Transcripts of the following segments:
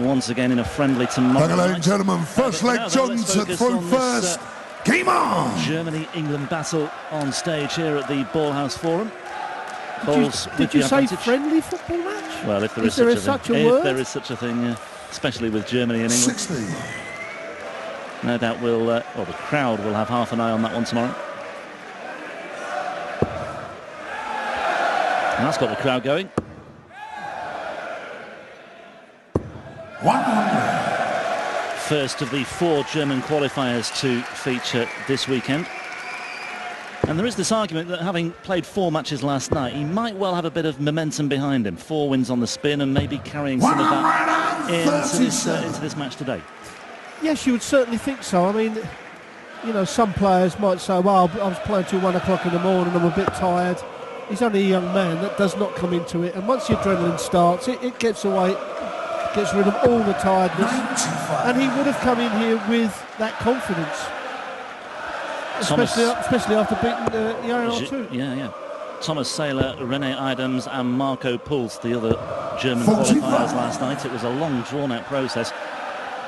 once again in a friendly tomorrow night. Ladies and gentlemen, first leg, John to throw first. Game on! Germany-England battle on stage here at the Ballhouse Forum. Did you say friendly football match? Well, if there is such a thing. If there is such a thing, especially with Germany and England. 60. No doubt the crowd will have half an eye on that one tomorrow. And that's got the crowd going. 100. First of the 4 German qualifiers to feature this weekend. And there is this argument that having played 4 matches last night, he might well have a bit of momentum behind him. 4 wins on the spin and maybe carrying some of that into this match today. Yes, you would certainly think so. I mean, you know, some players might say, well, I was playing till 1 o'clock in the morning, I'm a bit tired. He's only a young man. That does not come into it. And once the adrenaline starts, it gets away, gets rid of all the tiredness. 95. And he would have come in here with that confidence. Especially after beating Yarn 2. Yeah. Thomas Saylor, Rene Idams and Marco Puls, the other German qualifiers last night. It was a long, drawn-out process.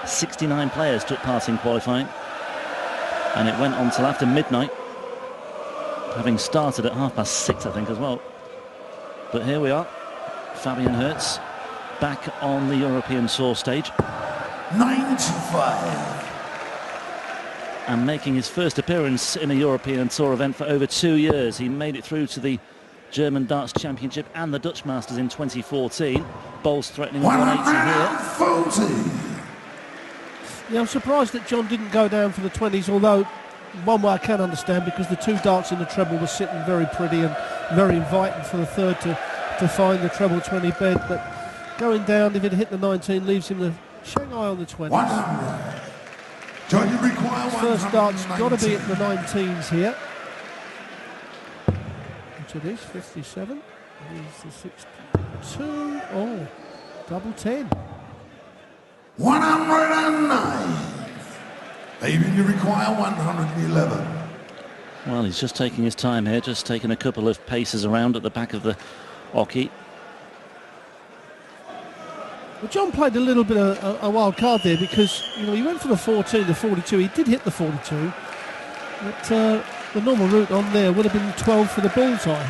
69 players took part in qualifying. And it went on till after midnight, having started at 6:30, I think, as well. But here we are, Fabian Herz, back on the European Tour stage. 95. And making his first appearance in a European Tour event for over 2 years. He made it through to the German Darts Championship and the Dutch Masters in 2014. Bowles threatening 180 here. Yeah, I'm surprised that John didn't go down for the 20s, although one way I can understand, because the 2 darts in the treble were sitting very pretty and very inviting for the third to find the treble 20 bed. But going down, if it hit the 19, leaves him the Shanghai on the 20s. 100. John, you require first dart's got to be at the 19s here. Which it is, 57. Here's the 62. Oh, double 10. 109. Fabian, you require 111. Well, he's just taking his time here, just taking a couple of paces around at the back of the hockey. Well, John played a little bit of a wild card there, because, you know, he went for the 14, the 42. He did hit the 42, but the normal route on there would have been 12 for the bullseye.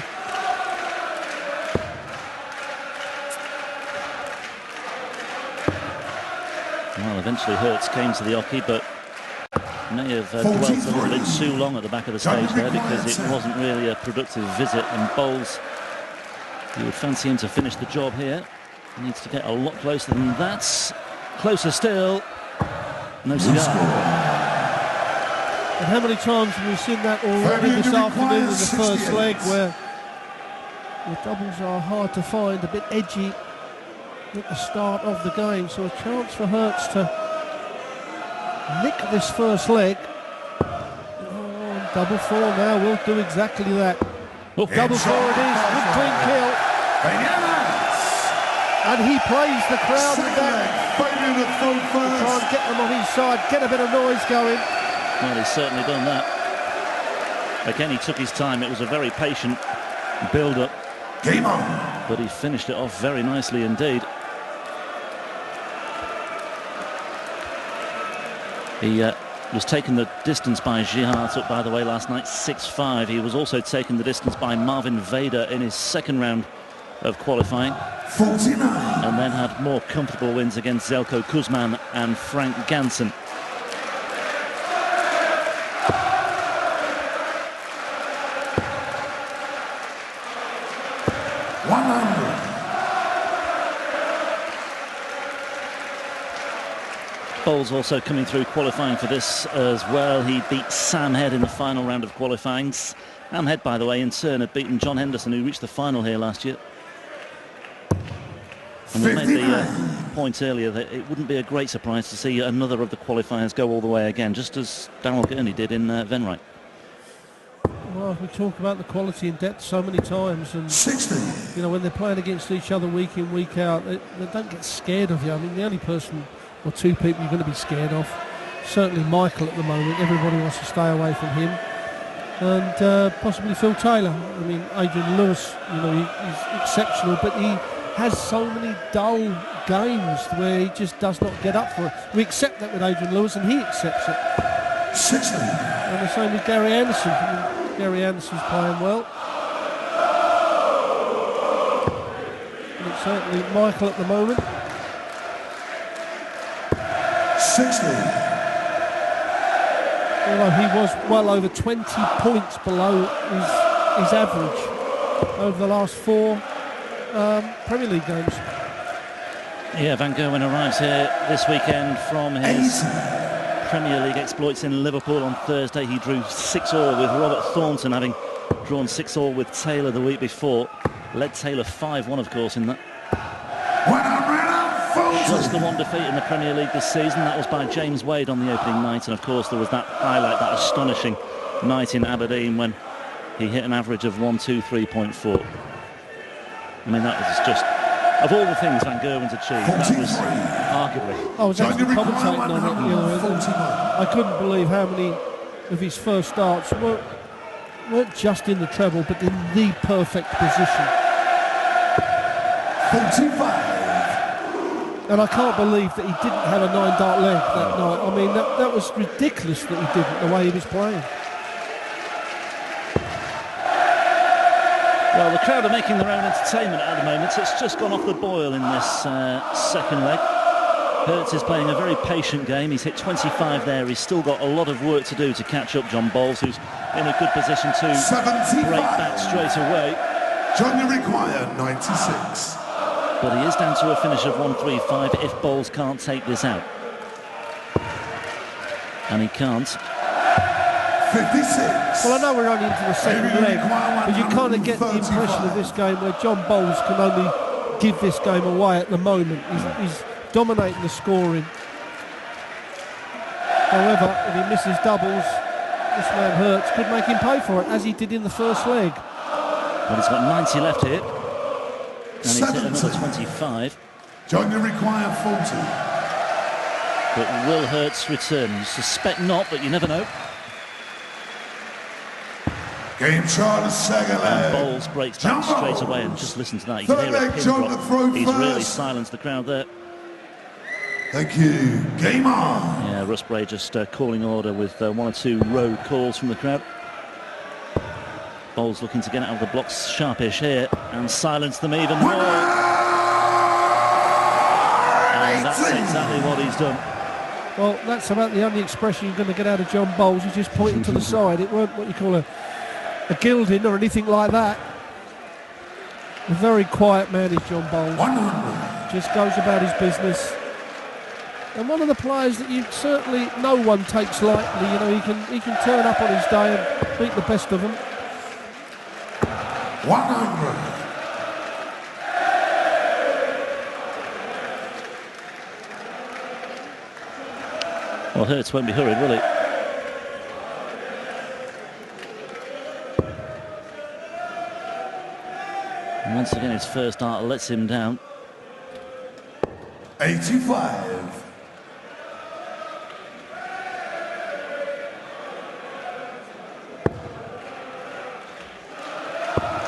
Well, eventually Hertz came to the hockey, but may have dwelt a little bit too long at the back of the stage there, because it wasn't really a productive visit. And Bowles, you would fancy him to finish the job here. He needs to get a lot closer than that. Closer still. No cigar. And how many times have we seen that already this afternoon in the first leg, where the doubles are hard to find, a bit edgy at the start of the game. So a chance for Hertz to nick this first leg. Oh, double 4 now will do exactly that. Oh, double 4 it is, with clean kill. And he plays the crowd down to try and get them on his side, get a bit of noise going. Well, he's certainly done that. Again, he took his time. It was a very patient build-up. Game on. But he finished it off very nicely indeed. He was taken the distance by Gihart up, by the way, last night, 6-5. He was also taken the distance by Marvin Vader in his second round of qualifying. 49. And then had more comfortable wins against Zelko Kuzman and Frank Gansen. Bowles also coming through qualifying for this as well. He beat Sam Head in the final round of qualifying. Sam Head, by the way, in turn had beaten John Henderson, who reached the final here last year. And we made the point earlier that it wouldn't be a great surprise to see another of the qualifiers go all the way again, just as Darrell Gurney did in Venray. Well, we talk about the quality and depth so many times, and 60. You know, when they're playing against each other week in, week out, they don't get scared of you. I mean, the only person or 2 people you're going to be scared of, certainly Michael at the moment, everybody wants to stay away from him, and possibly Phil Taylor. I mean, Adrian Lewis, you know, he's exceptional, but has so many dull games where he just does not get up for it. We accept that with Adrian Lewis, and he accepts it. 60. And the same with Gary Anderson. Gary Anderson's playing well. And it's certainly Michael at the moment. 60. Although he was well over 20 points below his average over the last 4 Premier League games. Yeah, Van Gerwen arrives here this weekend from his Premier League exploits in Liverpool on Thursday. He drew 6-all with Robert Thornton, having drawn 6-all with Taylor the week before. Led Taylor 5-1, of course, in that. Just the one defeat in the Premier League this season. That was by James Wade on the opening night, and of course there was that highlight, that astonishing night in Aberdeen when he hit an average of 123.4. I mean, that was just, of all the things Van Gerwen's achieved, that was arguably. I was actually commentating on it the other way. I couldn't believe how many of his first starts weren't just in the treble, but in the perfect position. 45. And I can't believe that he didn't have a 9-dart leg that night. I mean, that was ridiculous that he didn't, the way he was playing. Well, the crowd are making their own entertainment at the moment. It's just gone off the boil in this second leg. Herz is playing a very patient game. He's hit 25 there. He's still got a lot of work to do to catch up John Bowles, who's in a good position to 75. break back straight away. John, you require 96. But he is down to a finish of 135 if Bowles can't take this out. And he can't. 56. Well, I know we're only into the second leg, but you kind of get the impression of this game where John Bowles can only give this game away at the moment. He's dominating the scoring. However, if he misses doubles, this man Herz could make him pay for it, as he did in the first leg. But he's got 90 left here. And he's hit another 25. John, you require 40. But will Herz return? You suspect not, but you never know. Game trial, second leg. And Bowles breaks back straight away, and just listen to that. You can hear a pin drop. He's really silenced the crowd there. Thank you. Game on. Yeah, Russ Bray just calling order with 1 or 2 road calls from the crowd. Bowles looking to get out of the blocks sharpish here and silence them even more. And that's exactly what he's done. Well, that's about the only expression you're going to get out of John Bowles. He's just pointing to the side. It weren't what you call a gilding or anything like that. A very quiet man is John Bowles. 100. Just goes about his business. And one of the players that you certainly no one takes lightly. You know, he can turn up on his day and beat the best of them. 100. Well, Herz won't be hurried, will he? And once again, his first dart lets him down. 85.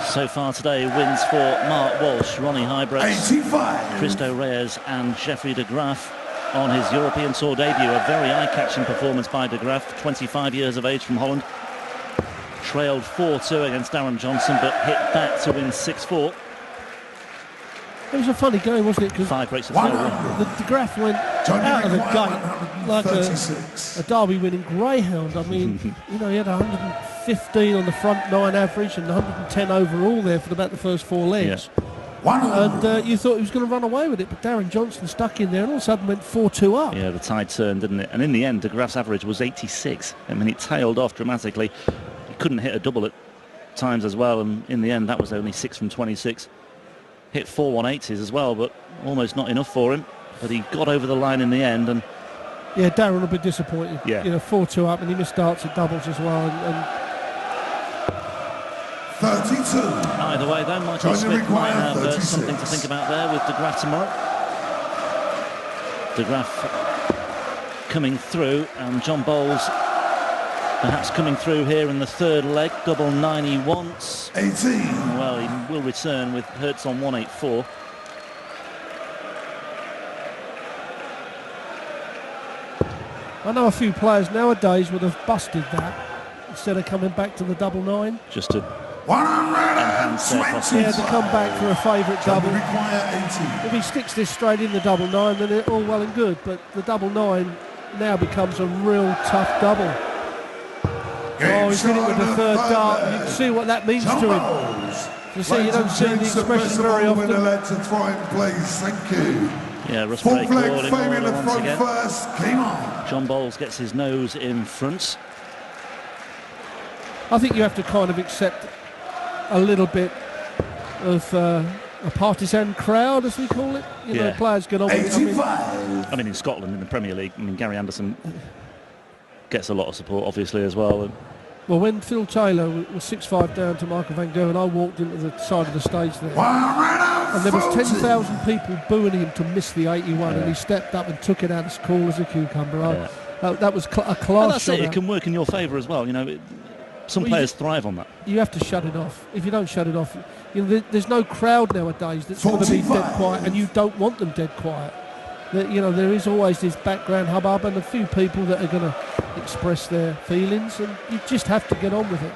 So far today, wins for Mark Walsh, Ronnie Hybrechts, 85. Christo Reyes and Jeffrey de Graaf on his European Tour debut. A very eye-catching performance by de Graaf, 25 years of age from Holland. Trailed 4-2 against Darren Johnson, but hit back to win 6-4. It was a funny game, wasn't it? 5 breaks of 4-1. The de Graaf went out of the gate like a Derby-winning greyhound. I mean, you know, he had 115 on the front 9 average and 110 overall there for about the first 4 legs. Yeah. And you thought he was going to run away with it, but Darren Johnson stuck in there and all of a sudden went 4-2 up. Yeah, the tide turned, didn't it? And in the end, de Graaf's average was 86. I mean, it tailed off dramatically. He couldn't hit a double at times as well, and in the end, that was only 6 from 26. Hit 4 180s as well, but almost not enough for him. But he got over the line in the end, and yeah, Darren will be disappointed. Yeah, you know, 4-2 up, and he missed starts at doubles as well. And 32. Either way, though, Michael Smith might have something to think about there with de Graaf tomorrow. De Graaf coming through, and John Bowles perhaps coming through here in the third leg. Double 9 he wants. 18. Well, he will return with Herz on 184. I know a few players nowadays would have busted that instead of coming back to the double 9. Just to enhance their prospects. Yeah, to come back for a favourite double. Require 80. If he sticks this straight in the double 9, then it's all well and good. But the double 9 now becomes a real tough double. Oh, he's hit it with the third dart. You can see what that means to him. You see, you don't see the expression very often. Thank you. Yeah, Russ Full Break flag, all in Fabian in order the once front again. first. Game on. John Bowles gets his nose in front. I think you have to kind of accept a little bit of a partisan crowd, as we call it. You know, players get on with it. 85. I mean, in Scotland, in the Premier League, I mean, Gary Anderson gets a lot of support, obviously, as well. Well, when Phil Taylor was 6-5 down to Michael van Gerwen, I walked into the side of the stage there. And there was 10,000 people booing him to miss the 81, and he stepped up and took it out as cool as a cucumber. That was a class well, that's shot. It can work in your favour as well. You know, some players thrive on that. You have to shut it off. If you don't shut it off, you know, there's no crowd nowadays that's going to be dead quiet, and you don't want them dead quiet. You know, there is always this background hubbub and a few people that are going to express their feelings, and you just have to get on with it.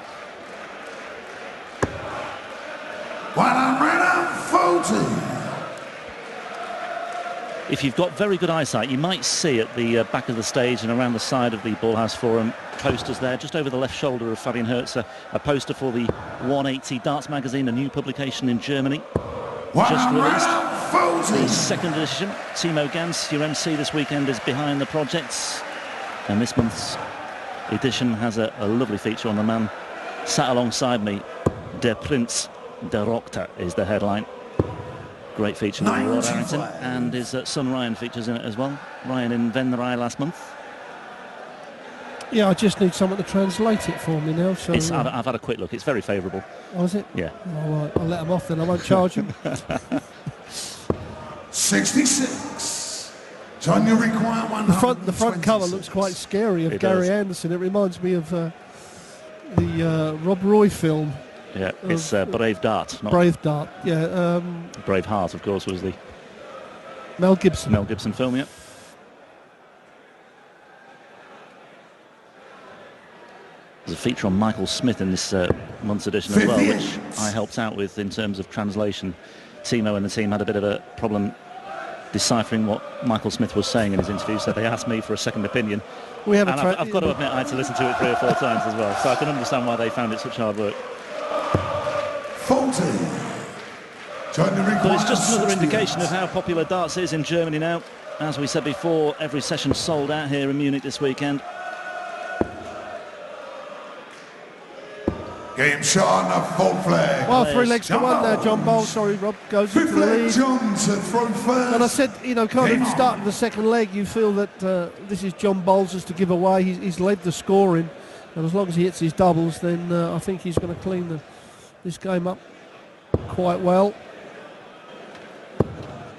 140. If you've got very good eyesight, you might see at the back of the stage and around the side of the Ballhouse Forum posters there, just over the left shoulder of Fabian Herz, a poster for the 180 Darts magazine, a new publication in Germany, just released. The second edition. Timo Gans, your MC this weekend, is behind the projects, and this month's edition has a lovely feature on the man sat alongside me. Der Prinz der Rockter is the headline. Great feature with Rod Arrington, and his son Ryan features in it as well. Ryan in Venray last month. Yeah, I just need someone to translate it for me now. So I've had a quick look. It's very favourable. Oh, is it? Yeah. All right, I'll let them off then. I won't charge them. 66. John, you require 100. The front cover looks quite scary of Gary Anderson. It reminds me of the Rob Roy film. Yeah, it's Brave Dart. Not Brave Dart, yeah. Brave Heart, of course, was the Mel Gibson film, yeah. There's a feature on Michael Smith in this month's edition as well, which I helped out with in terms of translation. Timo and the team had a bit of a problem deciphering what Michael Smith was saying in his interview, so they asked me for a second opinion. I've got to admit I had to listen to it 3 or 4 times as well, so I can understand why they found it such hard work. 40. But it's just another indication of how popular darts is in Germany now. As we said before, every session sold out here in Munich this weekend. Game shot on a full flag. Well, 3 legs to 1 now, John Bowles. Sorry, Rob goes into the lead. John to throw first. And I said, you know, kind of starting the second leg, you feel that this is John Bowles' to give away. He's led the scoring, and as long as he hits his doubles, then I think he's going to clean this game up quite well.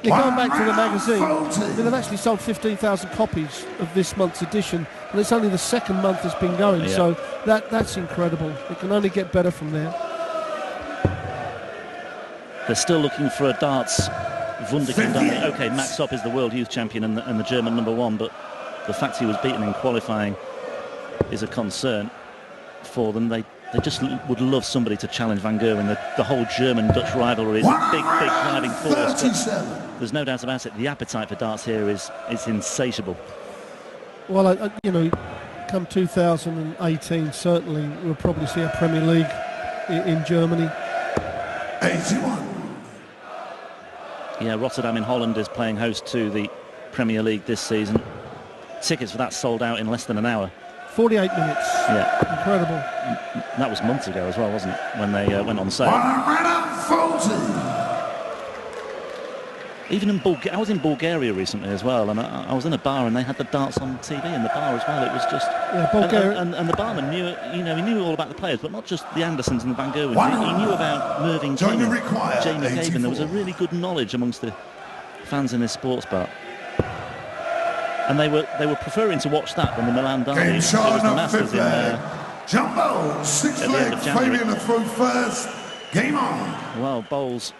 Yeah, going back to the magazine, I mean, they've actually sold 15,000 copies of this month's edition, and it's only the second month it's been going, so that's incredible. It can only get better from there. They're still looking for a darts Wunderkind. Okay, Max Hopp is the world youth champion and the German #1, but the fact he was beaten in qualifying is a concern for them. They just would love somebody to challenge Van Gerwen. The whole German-Dutch rivalry is a big driving force. But there's no doubt about it. The appetite for darts here is insatiable. Well, you know, come 2018, certainly we'll probably see a Premier League in Germany. 81. Yeah, Rotterdam in Holland is playing host to the Premier League this season. Tickets for that sold out in less than an hour. 48 minutes. Yeah. Incredible. That was months ago as well, wasn't it, when they went on sale? 140. Even in I was in Bulgaria recently as well, and I was in a bar and they had the darts on TV in the bar as well. It was just Bulgaria. And the barman knew, you know, he knew all about the players, but not just the Andersons and the Van Gerwens. He knew about Mervyn King, Jamie Caven. There was a really good knowledge amongst the fans in this sports bar. And they were preferring to watch that than the Milan Derby. It was the Masters in Jumbo, 6 leg, Fabian to throw first. Game on. Well, Bowles.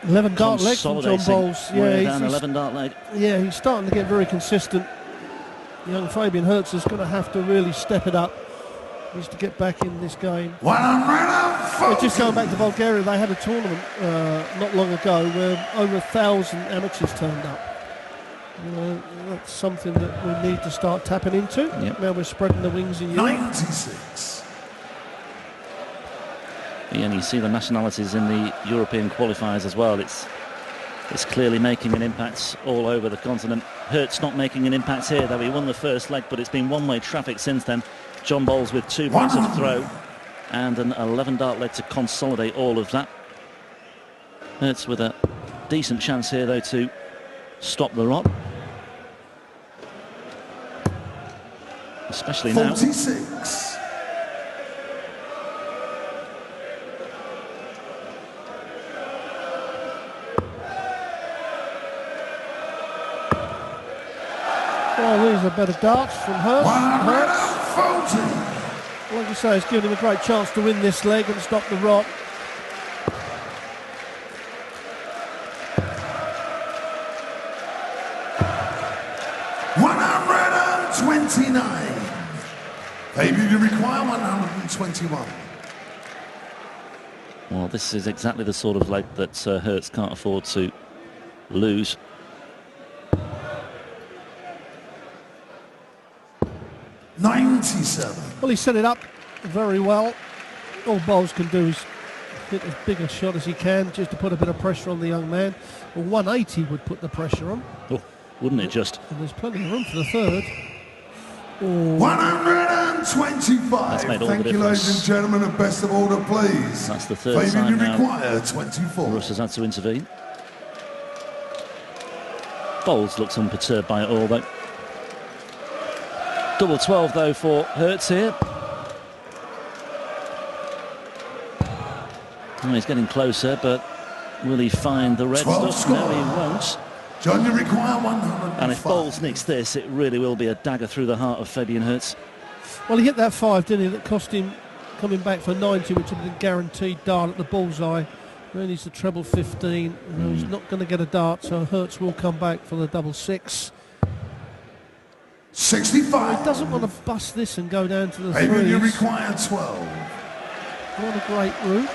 11 dart leg from John Bowles. Yeah, he's 11 dart leg. Yeah, he's starting to get very consistent. young Fabian Herz is going to have to really step it up. He needs to get back in this game. Just going back to Bulgaria, they had a tournament not long ago where over 1,000 amateurs turned up. That's something that we need to start tapping into. Yep. Now we're spreading the wings in Europe. 96. And you see the nationalities in the European qualifiers as well. It's clearly making an impact all over the continent. Hertz not making an impact here, though. He won the first leg, but it's been one-way traffic since then. John Bowles with 2 points of throw and an 11-dart leg to consolidate all of that. Hertz with a decent chance here, though, to stop the rot. Especially 46. Now. Well, these are better darts from Hertz. 140. Like you say, it's given him a great chance to win this leg and stop the rot. Maybe you require 121. Well, this is exactly the sort of leg that Hertz can't afford to lose. $97. Well, he set it up very well. All Bowles can do is hit as big a shot as he can just to put a bit of pressure on the young man. Well, 180 would put the pressure on. Oh, wouldn't it just? And there's plenty of room for the third. Oh. 125. Thank you, ladies and gentlemen, and best of order, please. That's the third time you now. Require 24. Russ has had to intervene. Bowles looks unperturbed by it all, though. Double 12, though, for Hertz here. Oh, he's getting closer, but will he find the red stuff? Score. No, he won't. John, you require 105. And if Bowles nicks this, it really will be a dagger through the heart of Fabian Hertz. Well, he hit that 5, didn't he? That cost him coming back for 90, which would have been guaranteed dart at the bullseye. Then he's the treble 15. He's not going to get a dart, so Hertz will come back for the double 6. 65. He doesn't want to bust this and go down to the 3s. Maybe you require 12. What a great route.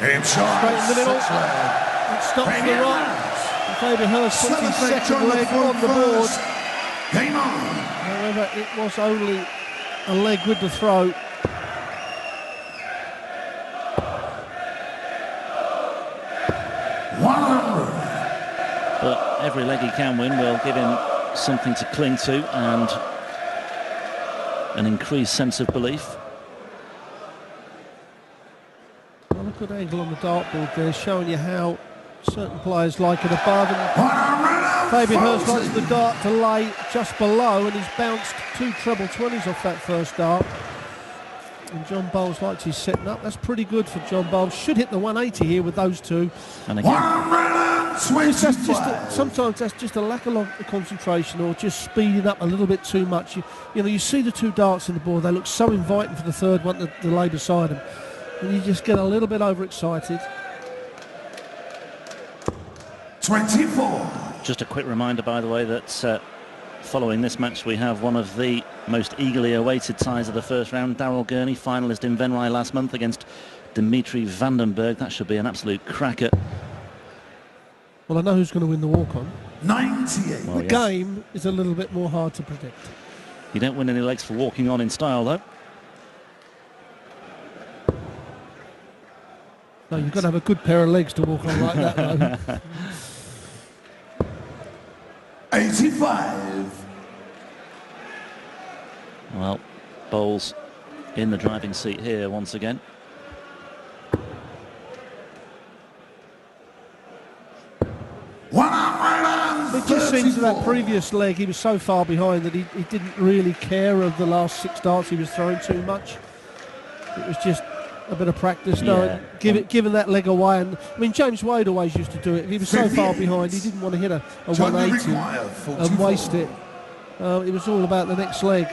Game shot. Straight in the middle. It stops the run. Fabian Hertz puts his second leg on the board. Game on. However, it was only a leg with the throw. But every leg he can win will give him something to cling to and an increased sense of belief. Well, a good angle on the dartboard there, showing you how certain players like it above. And Fabian Hertz likes the dart to lay just below, and he's bounced 2 treble 20s off that first dart. And John Bowles likes his setting up. That's pretty good for John Bowles. Should hit the 180 here with those 2. And again, sometimes that's just a lack of concentration or just speeding up a little bit too much. You know, you see the 2 darts in the board. They look so inviting for the third one to lay beside them. And you just get a little bit overexcited. 24. just a quick reminder, by the way, that following this match we have one of the most eagerly awaited ties of the first round. Daryl Gurney, finalist in Venray last month against Dimitri Vandenberg. That should be an absolute cracker. Well, I know who's going to win the walk-on. 98. Well, the game is a little bit more hard to predict. You don't win any legs for walking on in style, though. No, you've got to have a good pair of legs to walk on like that, though. 85. Well, Bowles in the driving seat here once again. It just seems that previous leg he was so far behind that he didn't really care of the last 6 darts he was throwing too much. It was just a bit of practice, giving that leg away. And I mean, James Wade always used to do it. If he was so far behind, he didn't want to hit a 180 and waste it. It was all about the next leg.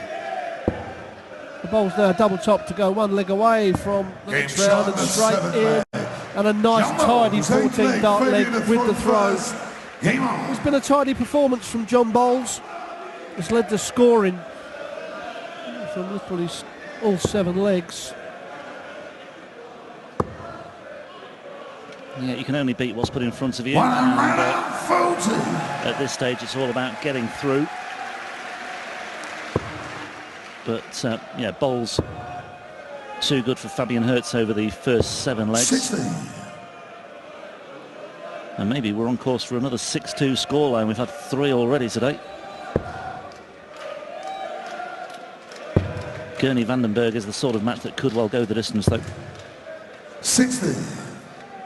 The ball's now double top to go 1 leg away from the next round and straight in. And a nice tidy 14 dart leg with the throw. Game on. It's been a tidy performance from John Bowles. It's led to scoring from literally all 7 legs. Yeah, you can only beat what's put in front of you. One And, round 40. at this stage, it's all about getting through. But, yeah, Bowles too good for Fabian Herz over the first 7 legs. 60. And maybe we're on course for another 6-2 scoreline. We've had 3 already today. Gurney-Vandenberg is the sort of match that could well go the distance, though. 60.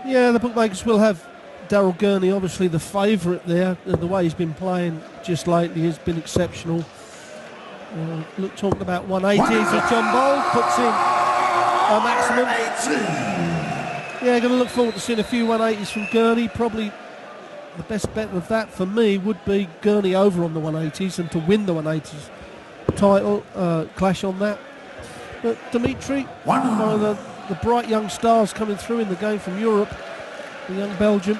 Yeah, the bookmakers will have Daryl Gurney, obviously the favourite there. The way he's been playing just lately has been exceptional. Look, talking about 180s as John Bowles puts in a maximum. 80. Yeah, going to look forward to seeing a few 180s from Gurney. Probably the best bet of that for me would be Gurney over on the 180s and to win the 180s title clash on that. But Dimitri, one of the bright young stars coming through in the game from Europe, the young Belgian.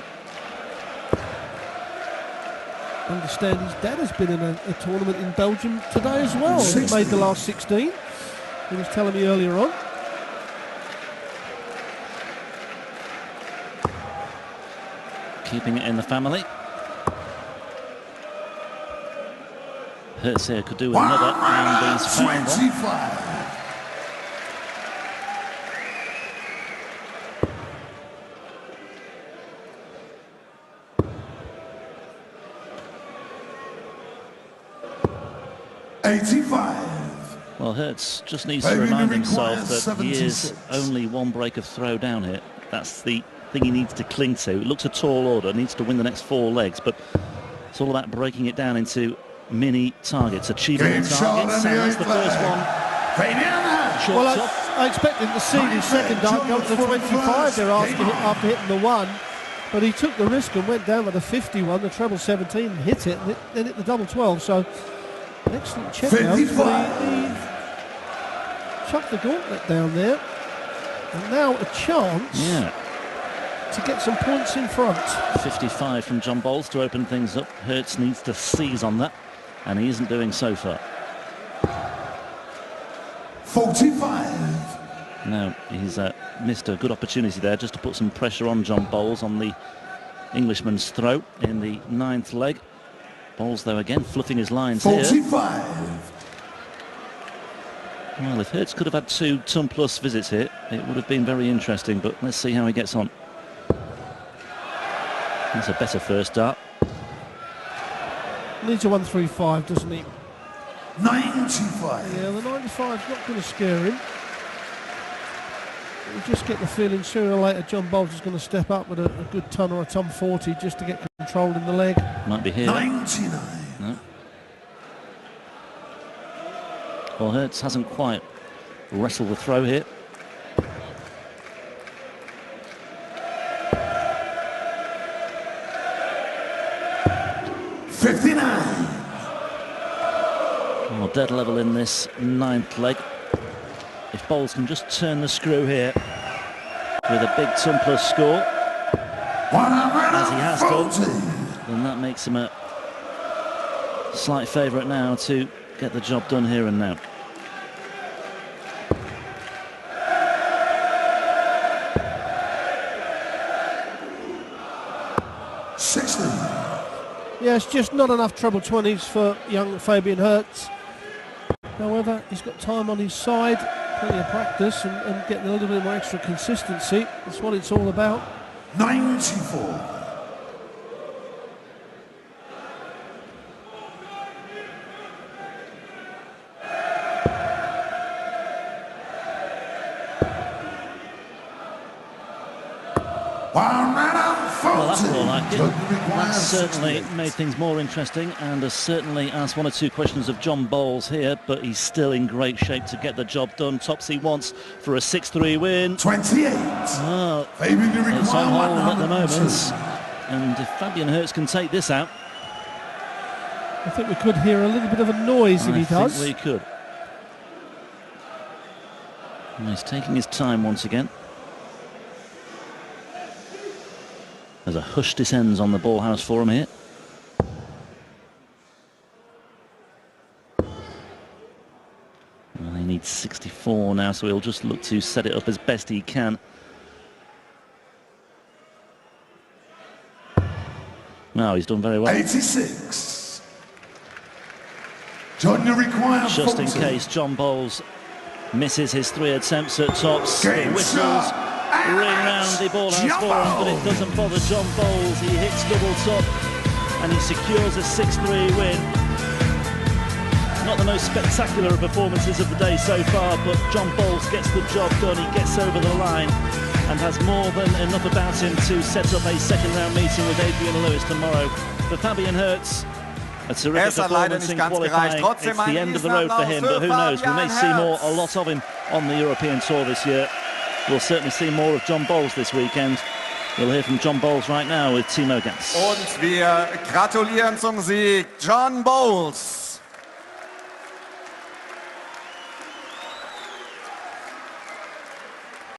I understand his dad has been in a tournament in Belgium today as well. He made the last 16. He was telling me earlier on. Keeping it in the family. Herz here could do with another, and he's found one. 85. Well, Herz just needs to remind himself that he is only 1 break of throw down here. That's the thing he needs to cling to. It looks a tall order, needs to win the next 4 legs, but it's all about breaking it down into mini targets, achievable targets, and that's the first one. Well, I expected to see the second dart go to the 25 there after hitting the 1, but he took the risk and went down with the 51, the treble 17, and hit it, and then hit the double 12. So an excellent check out. He chucked the gauntlet down there, and now a chance to get some points in front. 55 from John Bowles to open things up. Herz needs to seize on that, and he isn't doing so far. 45. No, he's missed a good opportunity there just to put some pressure on John Bowles on the Englishman's throw in the 9th leg. Bowles, though, again fluffing his lines 45. here. Well, if Herz could have had 2 ton-plus visits here, it would have been very interesting, but let's see how he gets on. That's a better first dart. Needs a 135, doesn't he? 95. Yeah, the 95's not going to scare him. You just get the feeling sooner or later John Bowles is going to step up with a good ton or a ton 40 just to get control in the leg. Might be here. 99. No. Well, Herz hasn't quite wrestled the throw here. Well, dead level in this 9th leg. If Bowles can just turn the screw here with a big ton-plus score, as he has done, then that makes him a slight favourite now to get the job done here and now. Yeah, it's just not enough treble 20s for young Fabian Herz. However, he's got time on his side, plenty of practice, and getting a little bit more extra consistency. That's what it's all about. 94. Well, that's more like it. That's certainly made things more interesting and has certainly asked 1 or 2 questions of John Bowles here, but he's still in great shape to get the job done. Tops he wants for a 6-3 win. 28. Well, it's on hold at the moment, and if Fabian Herz can take this out, I think we could hear a little bit of a noise if he does. I think we could. And he's taking his time once again. As a hush descends on the ball house for him here. needs 64 now, so he'll just look to set it up as best he can. No, he's done very well. 86. John, you require Just 40. in case John Bowles misses his 3 attempts at tops, the Game whistles shot. ring round, the ball has John fallen, but it doesn't bother John Bowles. He hits double top and he secures a 6-3 win. Not the most spectacular of performances of the day so far, but John Bowles gets the job done. He gets over the line and has more than enough about him to set up a second-round meeting with Adrian Lewis tomorrow. For Fabian Herz, a terrific performance in qualifying. It's the end of the road for him, but who knows? We may see a lot of him on the European Tour this year. We'll certainly see more of John Bowles this weekend. We'll hear from John Bowles right now with Timo Ganz. Und wir gratulieren zum Sieg, John Bowles.